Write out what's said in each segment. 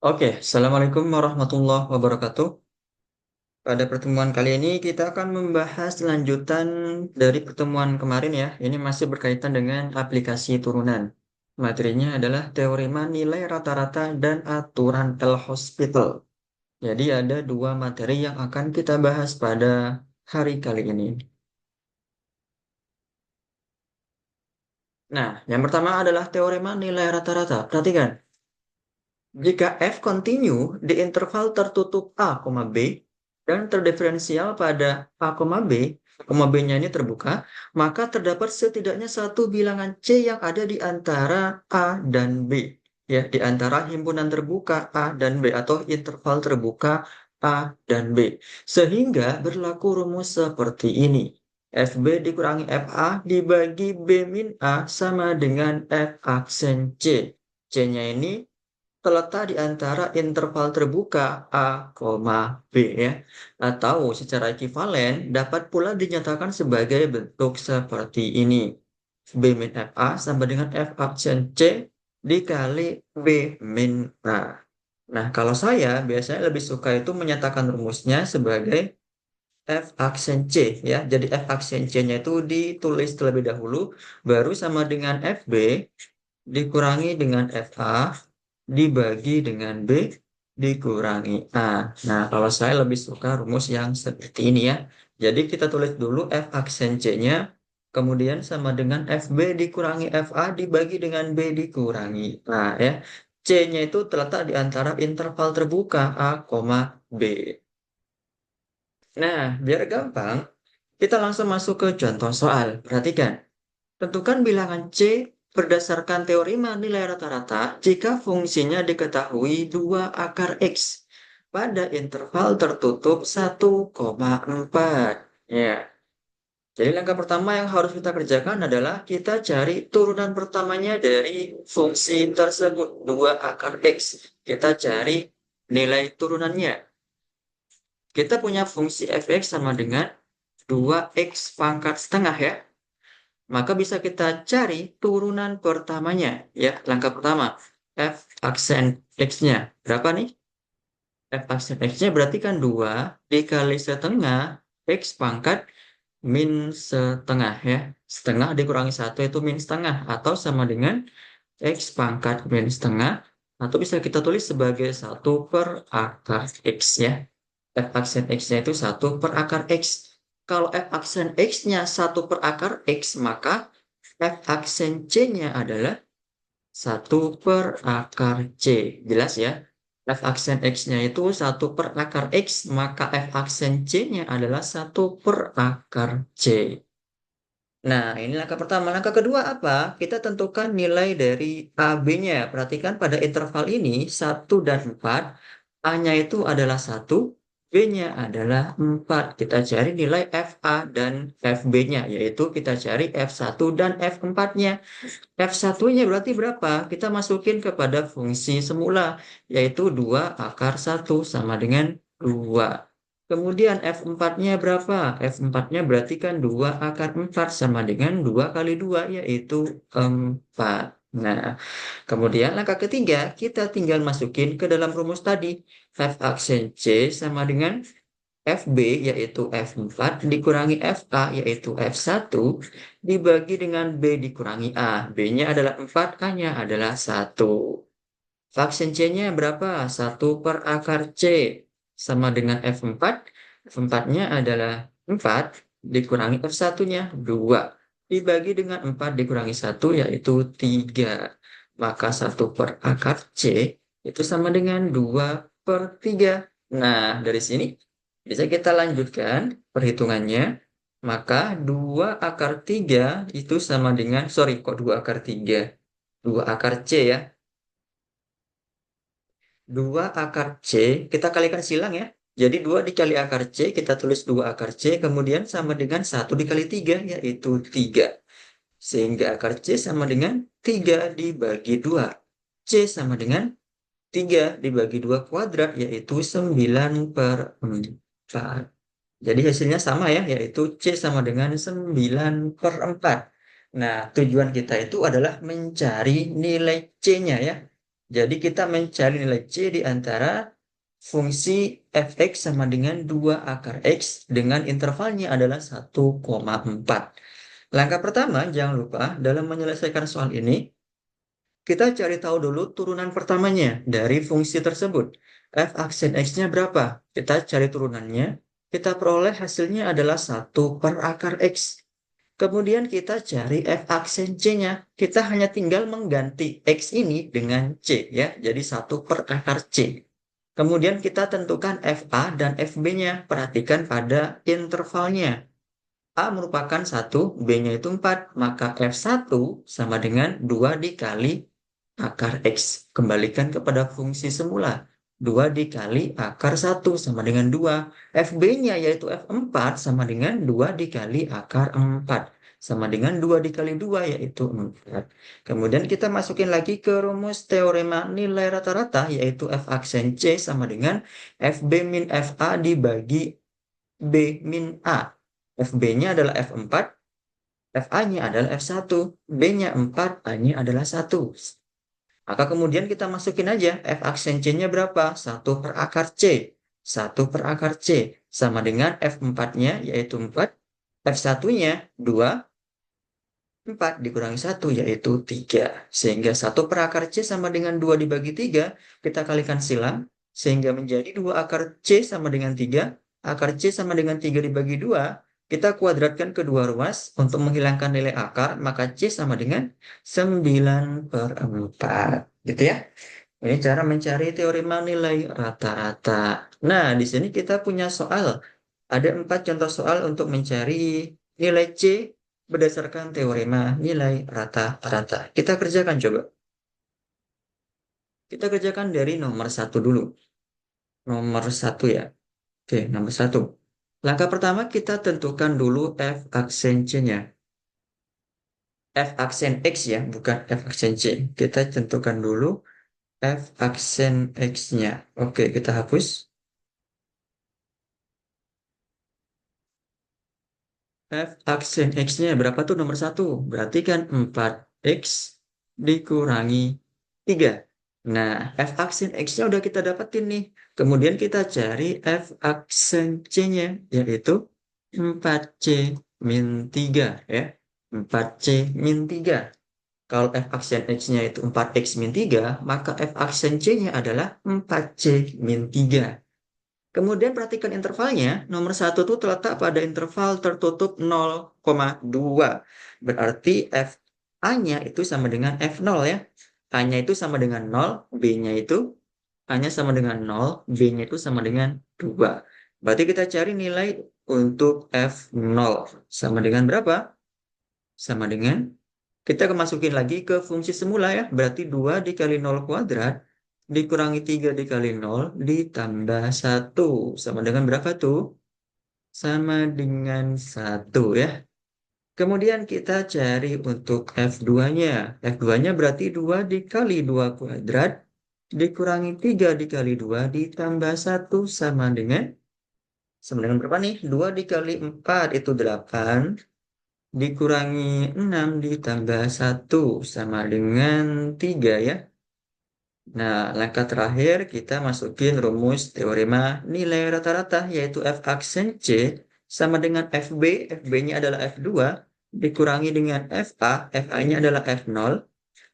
Oke, Assalamualaikum warahmatullahi wabarakatuh. Pada pertemuan kali ini kita akan membahas lanjutan dari pertemuan kemarin ya. Ini masih berkaitan dengan aplikasi turunan. Materinya adalah teorema nilai rata-rata dan aturan L-Hospital. Jadi ada dua materi yang akan kita bahas pada hari kali ini. Nah, yang pertama adalah teorema nilai rata-rata. Perhatikan. Jika f kontinu di interval tertutup A, B dan terdiferensial pada A, B-nya ini terbuka, maka terdapat setidaknya satu bilangan C yang ada di antara A dan B. Ya, di antara himpunan terbuka A dan B atau interval terbuka A dan B. Sehingga berlaku rumus seperti ini. FB dikurangi FA dibagi B min A sama dengan F aksen C. C-nya ini terletak di antara interval terbuka A, B ya. Atau secara ekivalen dapat pula dinyatakan sebagai bentuk seperti ini. B min FA sama dengan F aksen C dikali B min A. Nah, kalau saya biasanya lebih suka itu menyatakan rumusnya sebagai F aksen C ya. Jadi F aksen C-nya itu ditulis terlebih dahulu, baru sama dengan FB dikurangi dengan FA dibagi dengan B dikurangi A. Nah, kalau saya lebih suka rumus yang seperti ini ya. Jadi kita tulis dulu F aksen C-nya, kemudian sama dengan FB dikurangi FA dibagi dengan B dikurangi A ya. C-nya itu terletak di antara interval terbuka A, B. Nah, biar gampang, kita langsung masuk ke contoh soal. Perhatikan. Tentukan bilangan C berdasarkan teorema nilai rata-rata jika fungsinya diketahui 2 akar X pada interval tertutup 1,4. Ya. Jadi langkah pertama yang harus kita kerjakan adalah kita cari turunan pertamanya dari fungsi tersebut 2 akar X. Kita cari nilai turunannya. Kita punya fungsi fx sama dengan 2x pangkat setengah ya. Maka bisa kita cari turunan pertamanya. Ya, langkah pertama. F aksen X-nya. Berapa nih? F aksen X-nya berarti kan 2 dikali setengah X pangkat min setengah ya. Setengah dikurangi 1 itu min setengah. Atau sama dengan X pangkat min setengah. Atau bisa kita tulis sebagai 1/akar X ya. F aksen X-nya itu 1/akar X. Kalau F aksen X-nya 1/akar X, maka F aksen C-nya adalah 1/akar C. Jelas ya? F aksen X-nya itu 1/akar X, maka F aksen C-nya adalah 1/akar C. Nah, ini langkah pertama. Langkah kedua apa? Kita tentukan nilai dari AB-nya. Perhatikan pada interval ini, 1 dan 4. A-nya itu adalah 1, B-nya adalah 4. Kita cari nilai FA dan FB-nya, yaitu kita cari F1 dan F4-nya. F1-nya berarti berapa? Kita masukin kepada fungsi semula, yaitu 2 akar 1 sama dengan 2. Kemudian F4-nya berapa? F4-nya berarti kan 2 akar 4 sama dengan 2 kali 2, yaitu 4. Nah, kemudian langkah ketiga, kita tinggal masukin ke dalam rumus tadi. F aksen C sama dengan FB, yaitu F4, dikurangi FA, yaitu F1, dibagi dengan B dikurangi A. B-nya adalah 4, A-nya adalah 1. Vaksin C-nya berapa? 1/akar C. Sama dengan F4. F4-nya adalah 4 dikurangi F1-nya 2. Dibagi dengan 4 dikurangi 1 yaitu 3. Maka 1/akar C itu sama dengan 2/3. Nah, dari sini bisa kita lanjutkan perhitungannya. Maka 2 akar 3 itu sama dengan, sorry kok 2 akar 3? 2 akar C ya. 2 akar C, kita kalikan silang ya. Jadi 2 dikali akar C, kita tulis 2 akar C, kemudian sama dengan 1 dikali 3, yaitu 3. Sehingga akar C sama dengan 3 dibagi 2. C sama dengan 3 dibagi 2 kuadrat, yaitu 9/4. Jadi hasilnya sama ya, yaitu C sama dengan 9/4. Nah, tujuan kita itu adalah mencari nilai C-nya ya. Jadi kita mencari nilai C di antara fungsi fx sama dengan 2 akar x dengan intervalnya adalah 1,4. Langkah pertama, jangan lupa dalam menyelesaikan soal ini, kita cari tahu dulu turunan pertamanya dari fungsi tersebut. F aksen X-nya berapa? Kita cari turunannya. Kita peroleh hasilnya adalah 1/akar X. Kemudian kita cari F aksen C-nya. Kita hanya tinggal mengganti X ini dengan C, ya. Jadi 1/akar C. Kemudian kita tentukan FA dan FB-nya. Perhatikan pada intervalnya. A merupakan 1, B-nya itu 4. Maka F1 sama dengan 2 dikali akar X. Kembalikan kepada fungsi semula. 2 dikali akar 1 sama dengan 2. FB-nya yaitu F4 sama dengan 2 dikali akar 4. Sama dengan 2 dikali 2 yaitu 4. Kemudian kita masukin lagi ke rumus teorema nilai rata-rata yaitu F aksen C sama dengan FB min FA dibagi B min A. FB-nya adalah F4, FA-nya adalah F1, B-nya 4, A-nya adalah 1. Maka kemudian kita masukin aja F aksen C-nya berapa? 1/akar C. 1/akar C sama dengan F4-nya yaitu 4. F1-nya 2. 4 dikurangi 1 yaitu 3. Sehingga 1/akar C sama dengan 2 dibagi 3. Kita kalikan silang. Sehingga menjadi 2 akar C sama dengan 3. Akar C sama dengan 3 dibagi 2. Kita kuadratkan kedua ruas untuk menghilangkan nilai akar. Maka C sama dengan 9/4. Gitu ya. Ini cara mencari teorema nilai rata-rata. Nah, di sini kita punya soal. Ada 4 contoh soal untuk mencari nilai C berdasarkan teorema nilai rata-rata. Kita kerjakan coba. Kita kerjakan dari nomor 1 dulu. Nomor 1 ya. Oke, nomor 1. Langkah pertama kita tentukan dulu F aksen C-nya. F aksen X ya, bukan F aksen C. Kita tentukan dulu F aksen X-nya. Oke, kita hapus. F aksen X-nya berapa tuh nomor 1? Berarti kan 4X dikurangi 3. Nah, F aksen X-nya udah kita dapetin nih. Kemudian kita cari F aksen C-nya, yaitu 4C min 3 ya. 4C min 3. Kalau F aksen X-nya itu 4X min 3, maka F aksen C-nya adalah 4C min 3. Kemudian perhatikan intervalnya. Nomor 1 itu terletak pada interval tertutup 0,2. Berarti FA-nya itu sama dengan F0 ya. A-nya itu sama dengan 0, B-nya itu A-nya sama dengan 0, B-nya itu sama dengan 2. Berarti kita cari nilai untuk F0. Sama dengan berapa? Sama dengan, kita masukin lagi ke fungsi semula ya. Berarti 2 dikali 0 kuadrat dikurangi 3 dikali 0 ditambah 1. Sama dengan berapa tuh? Sama dengan 1 ya. Kemudian kita cari untuk F2-nya. F2-nya berarti 2 dikali 2 kuadrat dikurangi 3 dikali 2 ditambah 1 sama dengan berapa nih? 2 dikali 4 itu 8 dikurangi 6 ditambah 1 sama dengan 3 ya. Nah, langkah terakhir kita masukin rumus teorema nilai rata-rata yaitu F aksen C sama dengan FB, FB-nya adalah F2 dikurangi dengan FA, FA-nya adalah F0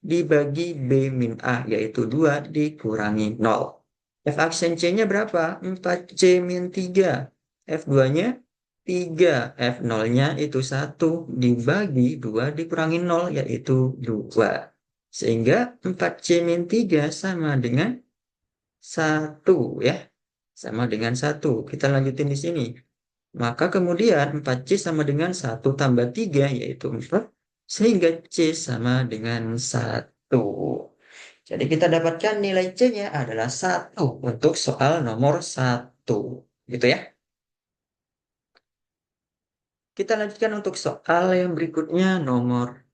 dibagi B min A yaitu 2 dikurangi 0. F aksen C-nya berapa? 4C min 3. F2-nya 3. F0-nya itu 1 dibagi 2 dikurangi 0 yaitu 2. Sehingga 4C min 3 sama dengan 1 ya. Sama dengan 1. Kita lanjutin di sini. Maka kemudian 4C sama dengan 1 tambah 3 yaitu 4. Sehingga C sama dengan 1. Jadi kita dapatkan nilai C-nya adalah 1 untuk soal nomor 1. Gitu ya. Kita lanjutkan untuk soal yang berikutnya nomor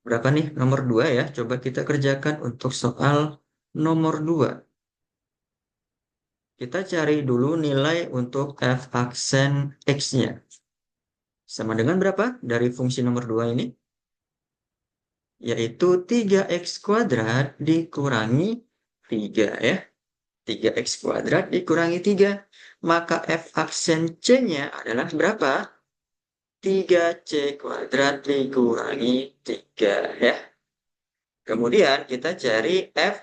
berapa nih? Nomor 2 ya. Coba kita kerjakan untuk soal nomor 2. Kita cari dulu nilai untuk F aksen X-nya. Sama dengan berapa dari fungsi nomor 2 ini? Yaitu 3X kuadrat dikurangi 3 ya. 3x kuadrat dikurangi 3. Maka f aksen C-nya adalah berapa? 3c kuadrat dikurangi 3 ya. Kemudian kita cari f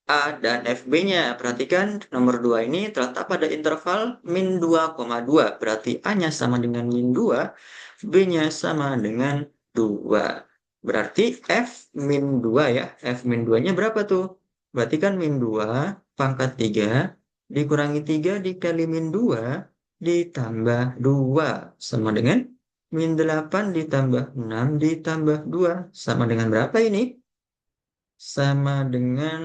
A dan FB-nya. Perhatikan nomor 2 ini terletak pada interval min 2,2. Berarti A-nya sama dengan min 2, B-nya sama dengan 2. Berarti F min 2 ya. F min 2-nya berapa tuh? Berarti kan min 2 pangkat 3 dikurangi 3 dikali min 2 ditambah 2. Sama dengan min 8 ditambah 6 ditambah 2. Sama dengan berapa ini? Sama dengan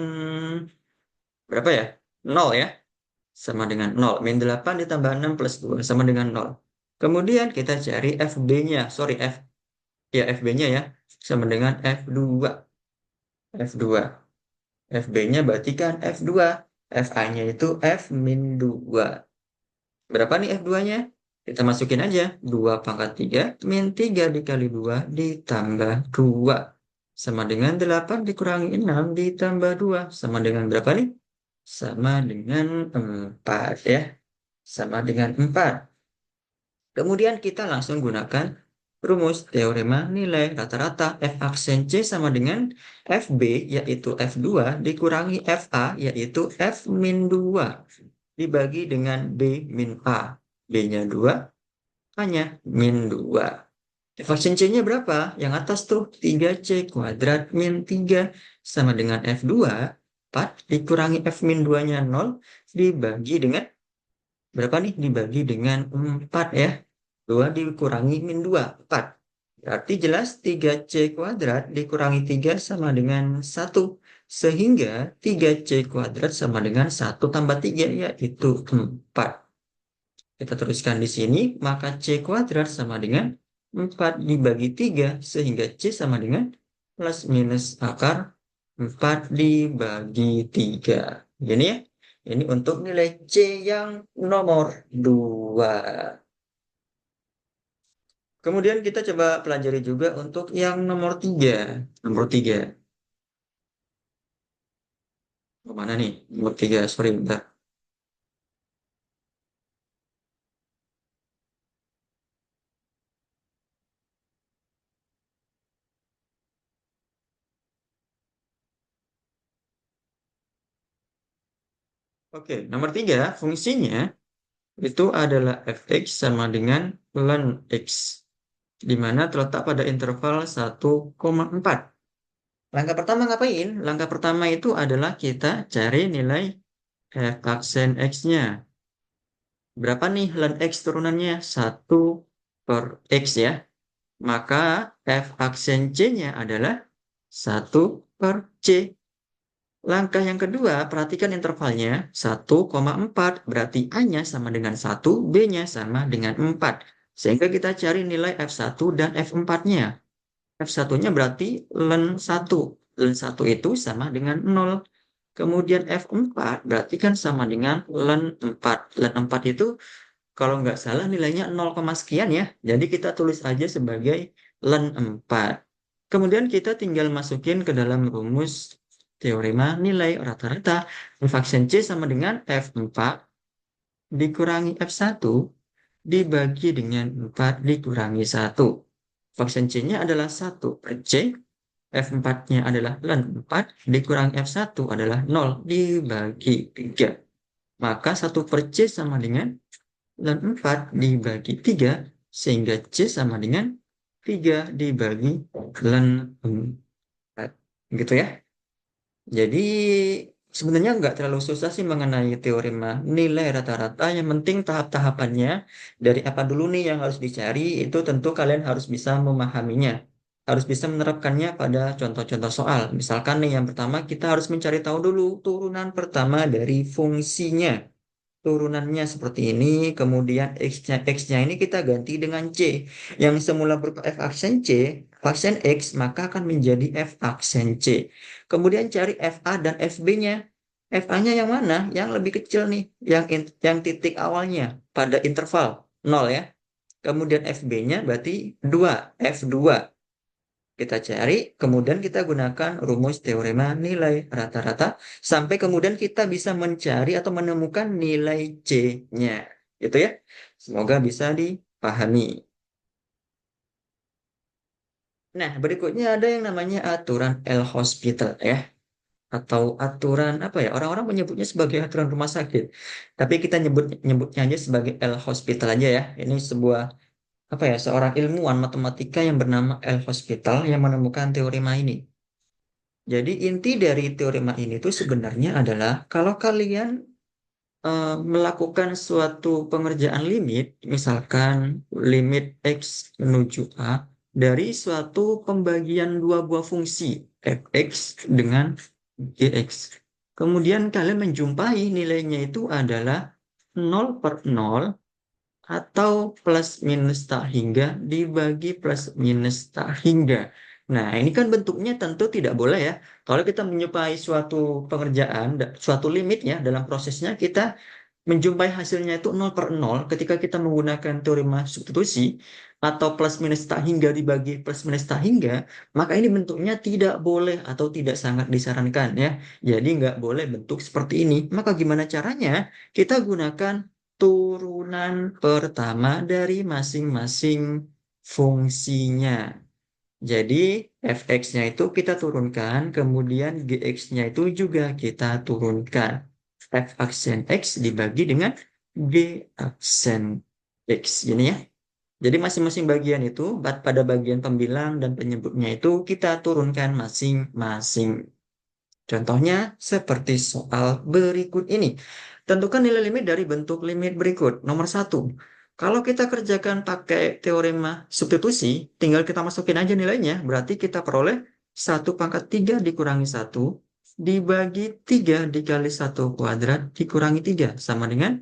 berapa ya? 0 ya. Sama dengan 0. Min 8 ditambah 6 plus 2 sama dengan 0. Kemudian kita cari FB-nya. Sorry, ya FB-nya ya. Sama dengan F2. F2. FB-nya berarti kan F2. FA-nya itu F min 2. Berapa nih F2-nya? Kita masukin aja. 2 pangkat 3 min 3 dikali 2 ditambah 2. Sama dengan 8 dikurangi 6 ditambah 2. Sama dengan berapa nih? Sama dengan 4 ya. Sama dengan 4. Kemudian kita langsung gunakan rumus teorema nilai rata-rata F aksen C sama dengan FB yaitu F2 dikurangi FA yaitu F min 2 dibagi dengan B min A. B-nya 2, A-nya min 2. F aksen C-nya berapa? Yang atas tuh 3C kuadrat min 3 sama dengan F2 4 dikurangi F min 2-nya 0 dibagi dengan berapa nih? Dibagi dengan 4 ya. 2 dikurangi min 2, 4. Berarti jelas 3C kuadrat dikurangi 3 sama dengan 1. Sehingga 3C kuadrat sama dengan 1 tambah 3 yaitu 4. Kita teruskan di sini, maka C kuadrat sama dengan 4 dibagi 3, sehingga C sama dengan plus minus akar 4 dibagi 3. Gini ya, ini untuk nilai C yang nomor 2. Kemudian kita coba pelajari juga untuk yang nomor 3. Nomor 3. Kemana nih? Nomor 3, sorry bentar. Oke, nomor 3, fungsinya itu adalah fx sama dengan ln x, di mana terletak pada interval 1,4. Langkah pertama ngapain? Langkah pertama itu adalah kita cari nilai f aksen x-nya. Berapa nih ln x turunannya? 1 per x ya. Maka f aksen c-nya adalah 1 per c. Langkah yang kedua, perhatikan intervalnya 1,4. Berarti A-nya sama dengan 1, B-nya sama dengan 4. Sehingga kita cari nilai F1 dan F4-nya. F1-nya berarti ln 1. Ln 1 itu sama dengan 0. Kemudian F4 berarti kan sama dengan ln 4. Ln 4 itu kalau nggak salah nilainya 0, sekian ya. Jadi kita tulis aja sebagai ln 4. Kemudian kita tinggal masukin ke dalam rumus teorema nilai rata-rata F aksen C sama dengan F4 dikurangi F1 dibagi dengan 4 dikurangi 1. Faksen C-nya adalah 1 per C, F4-nya adalah ln 4 dikurangi F1 adalah 0 dibagi 3. Maka 1 per C sama dengan ln 4 dibagi 3, sehingga C sama dengan 3 dibagi ln 4. Gitu ya. Jadi sebenarnya nggak terlalu susah sih mengenai teorema nilai rata-rata. Yang penting tahap-tahapannya dari apa dulu nih yang harus dicari, itu tentu kalian harus bisa memahaminya. Harus bisa menerapkannya pada contoh-contoh soal. Misalkan nih yang pertama kita harus mencari tahu dulu turunan pertama dari fungsinya. Turunannya seperti ini, kemudian X-nya ini kita ganti dengan C. Yang semula berupa F aksen C, aksen X, maka akan menjadi F aksen C. Kemudian cari FA dan FB-nya. FA-nya yang mana? Yang lebih kecil nih, yang titik awalnya pada interval 0 ya. Kemudian FB-nya berarti 2, F2. Kita cari, kemudian kita gunakan rumus teorema nilai rata-rata, sampai kemudian kita bisa mencari atau menemukan nilai C-nya. Gitu ya. Semoga bisa dipahami. Nah, berikutnya ada yang namanya aturan L-Hospital ya. Atau aturan apa ya? Orang-orang menyebutnya sebagai aturan rumah sakit. Tapi kita nyebutnya aja sebagai L-Hospital aja ya. Ini sebuah apa ya? Seorang ilmuwan matematika yang bernama L-Hospital yang menemukan teorema ini. Jadi inti dari teorema ini tuh sebenarnya adalah kalau kalian melakukan suatu pengerjaan limit, misalkan limit X menuju A, dari suatu pembagian dua buah fungsi, fx dengan gx. Kemudian kalian menjumpai nilainya itu adalah 0/0 atau plus minus tak hingga dibagi plus minus tak hingga. Nah, ini kan bentuknya tentu tidak boleh ya. Kalau kita menjumpai suatu pengerjaan, suatu limitnya dalam prosesnya, kita menjumpai hasilnya itu 0/0 ketika kita menggunakan teorema substitusi atau plus minus tak hingga dibagi plus minus tak hingga, maka ini bentuknya tidak boleh atau tidak sangat disarankan ya. Jadi nggak boleh bentuk seperti ini. Maka gimana caranya? Kita gunakan turunan pertama dari masing-masing fungsinya. Jadi fx-nya itu kita turunkan, kemudian gx-nya itu juga kita turunkan. F aksen X dibagi dengan G aksen X. Gini ya. Jadi masing-masing bagian itu, pada bagian pembilang dan penyebutnya itu kita turunkan masing-masing. Contohnya seperti soal berikut ini. Tentukan nilai limit dari bentuk limit berikut. Nomor satu, kalau kita kerjakan pakai teorema substitusi, tinggal kita masukin aja nilainya. Berarti kita peroleh 1/3 dikurangi 1 dibagi 3 dikali 1 kuadrat dikurangi 3 sama dengan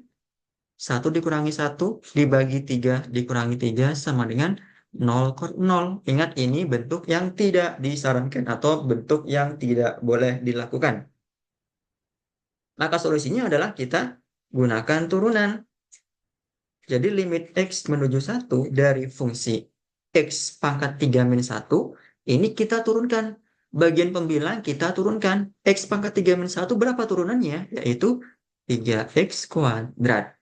1 dikurangi 1 dibagi 3 dikurangi 3 sama dengan 0/0. Ingat, ini bentuk yang tidak disarankan atau bentuk yang tidak boleh dilakukan. Maka solusinya adalah kita gunakan turunan. Jadi limit X menuju 1 dari fungsi X pangkat 3 min 1, ini kita turunkan. Bagian pembilang kita turunkan. X pangkat 3 min 1 berapa turunannya? Yaitu 3X kuadrat.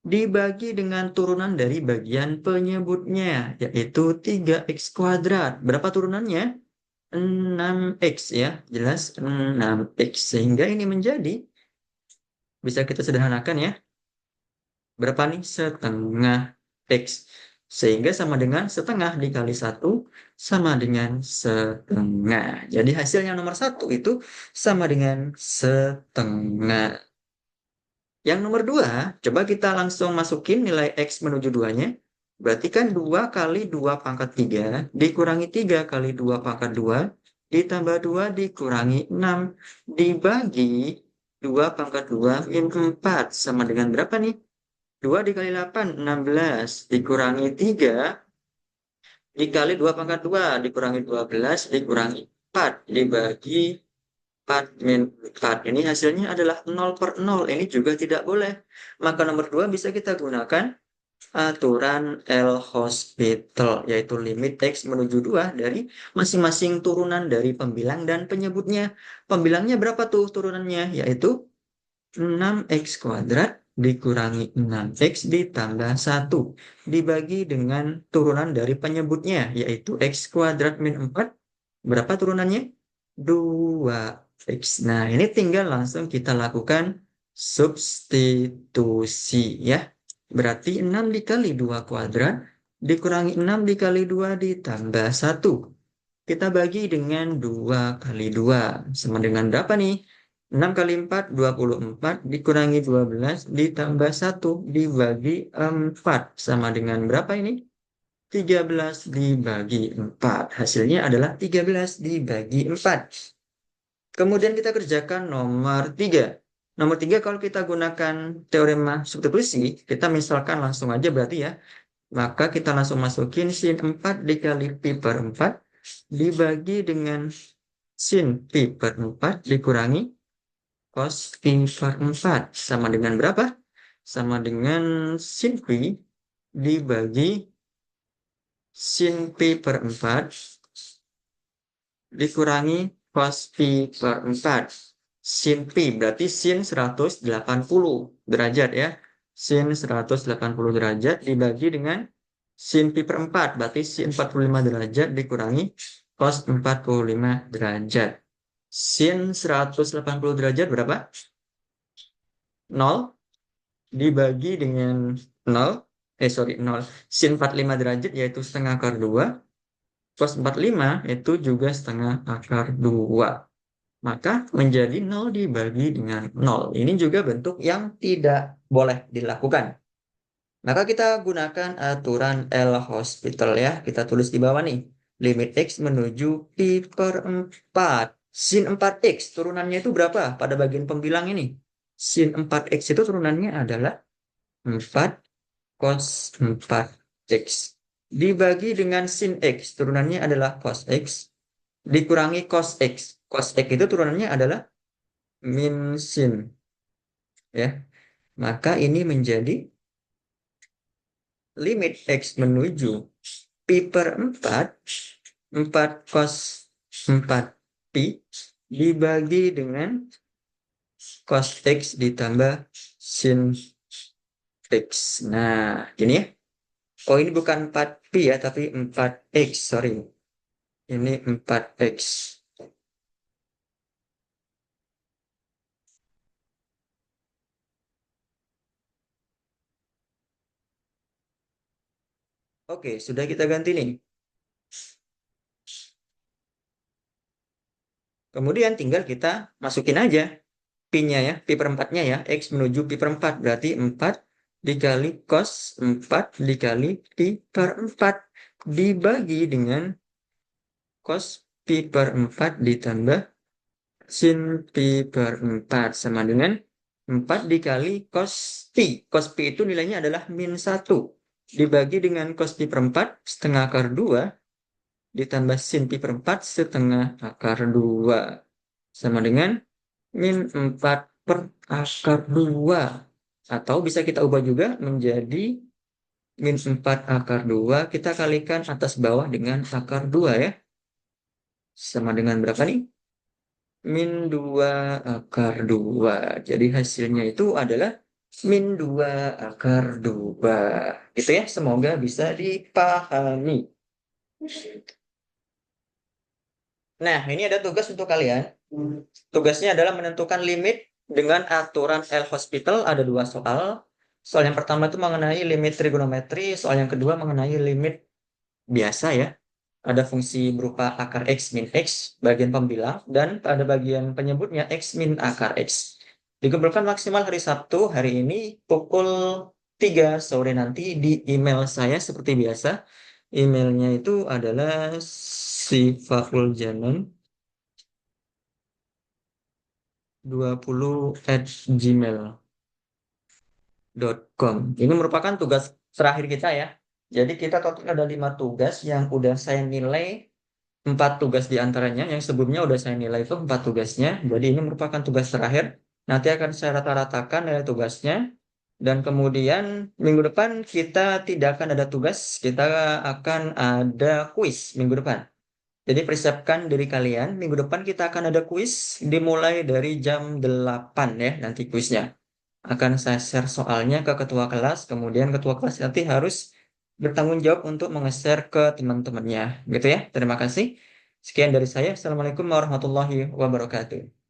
Dibagi dengan turunan dari bagian penyebutnya, yaitu 3X kuadrat. Berapa turunannya? 6X ya, jelas 6X. Sehingga ini menjadi, bisa kita sederhanakan ya, berapa nih? Setengah X. Sehingga sama dengan setengah dikali 1 sama dengan setengah. Jadi hasilnya nomor 1 itu sama dengan setengah. Yang nomor 2, coba kita langsung masukin nilai X menuju 2-nya. Berarti kan 2 kali 2 pangkat 3 dikurangi 3 kali 2 pangkat 2 ditambah 2 dikurangi 6 dibagi 2 pangkat 2 min 4 sama dengan berapa nih? 2 dikali 8, 16 dikurangi 3 dikali 2 pangkat 2 dikurangi 12 dikurangi 4 dibagi 4 min 4. Ini hasilnya adalah 0/0. Ini juga tidak boleh. Maka nomor 2 bisa kita gunakan aturan L-Hospital, yaitu limit X menuju 2 dari masing-masing turunan dari pembilang dan penyebutnya. Pembilangnya berapa tuh turunannya? Yaitu 6X kuadrat dikurangi 6X ditambah 1 dibagi dengan turunan dari penyebutnya, yaitu X kuadrat min 4. Berapa turunannya? 2X. Nah, ini tinggal langsung kita lakukan substitusi ya. Berarti 6 dikali 2 kuadrat dikurangi 6 dikali 2 ditambah 1. Kita bagi dengan 2 kali 2. Sama dengan berapa nih? 6 kali 4, 24 dikurangi 12 ditambah 1 dibagi 4. Sama dengan berapa ini? 13 dibagi 4. Hasilnya adalah 13 dibagi 4. Kemudian kita kerjakan nomor 3. Nomor 3 kalau kita gunakan teorema substitusi, kita misalkan langsung aja berarti ya. Maka kita langsung masukin sin 4 dikali pi per 4 dibagi dengan sin pi per 4 dikurangi cos pi per 4. Sama dengan berapa? Sama dengan sin pi dibagi sin pi per 4 dikurangi cos pi per 4. Sin pi berarti sin 180 derajat ya. Sin 180 derajat dibagi dengan sin pi per 4. Berarti sin 45 derajat dikurangi cos 45 derajat. Sin 180 derajat berapa? 0 dibagi dengan 0. Sorry, 0. Sin 45 derajat yaitu setengah akar 2. Cos 45 itu juga setengah akar 2. Maka menjadi 0 dibagi dengan 0. Ini juga bentuk yang tidak boleh dilakukan. Maka kita gunakan aturan L'Hospital ya. Kita tulis di bawah nih. Limit X menuju pi per 4. Sin 4X turunannya itu berapa pada bagian pembilang ini? Sin 4X itu turunannya adalah 4 cos 4X. Dibagi dengan sin X turunannya adalah cos X. Dikurangi cos X. Cos X itu turunannya adalah min sin. Ya. Maka ini menjadi limit X menuju pi per 4, 4 cos 4 pi dibagi dengan cos X ditambah sin X. Nah, gini ya. Oh, ini bukan 4 pi ya, tapi 4X, sorry. Ini 4X. Oke, sudah kita ganti nih. Kemudian tinggal kita masukin aja pi-nya ya, pi per 4-nya ya. X menuju pi per 4, berarti 4 dikali cos 4 dikali pi per 4 dibagi dengan cos pi per 4 ditambah sin pi per 4 sama dengan 4 dikali cos pi. Cos pi itu nilainya adalah min 1 dibagi dengan cos pi per 4 setengah akar 2 ditambah sin pi per 4 setengah akar 2 sama dengan min 4 per akar 2. Atau bisa kita ubah juga menjadi min 4 akar 2. Kita kalikan atas bawah dengan akar 2 ya. Sama dengan berapa nih? Min 2 akar 2. Jadi hasilnya itu adalah min 2 akar 2. Gitu ya, semoga bisa dipahami. Nah, ini ada tugas untuk kalian. Tugasnya adalah menentukan limit dengan aturan L'Hospital. Ada dua soal. Soal yang pertama itu mengenai limit trigonometri. Soal yang kedua mengenai limit biasa ya. Ada fungsi berupa akar X min X, bagian pembilang, dan pada bagian penyebutnya X min akar X. Dikumpulkan maksimal hari Sabtu, hari ini pukul 3 sore nanti di email saya seperti biasa. Emailnya itu adalah sifauljanan 20@gmail.com. Ini merupakan tugas terakhir kita ya. Jadi kita total ada 5 tugas yang udah saya nilai 4 tugas di antaranya. Yang sebelumnya udah saya nilai itu 4 tugasnya. Jadi ini merupakan tugas terakhir. Nanti akan saya rata-ratakan nilai tugasnya. Dan kemudian minggu depan kita tidak akan ada tugas. Kita akan ada kuis minggu depan. Jadi persiapkan diri kalian. Minggu depan kita akan ada kuis dimulai dari jam 8 ya nanti kuisnya. Akan saya share soalnya ke ketua kelas. Kemudian ketua kelas nanti harus bertanggung jawab untuk menge-share ke teman-temannya. Gitu ya. Terima kasih. Sekian dari saya. Assalamualaikum warahmatullahi wabarakatuh.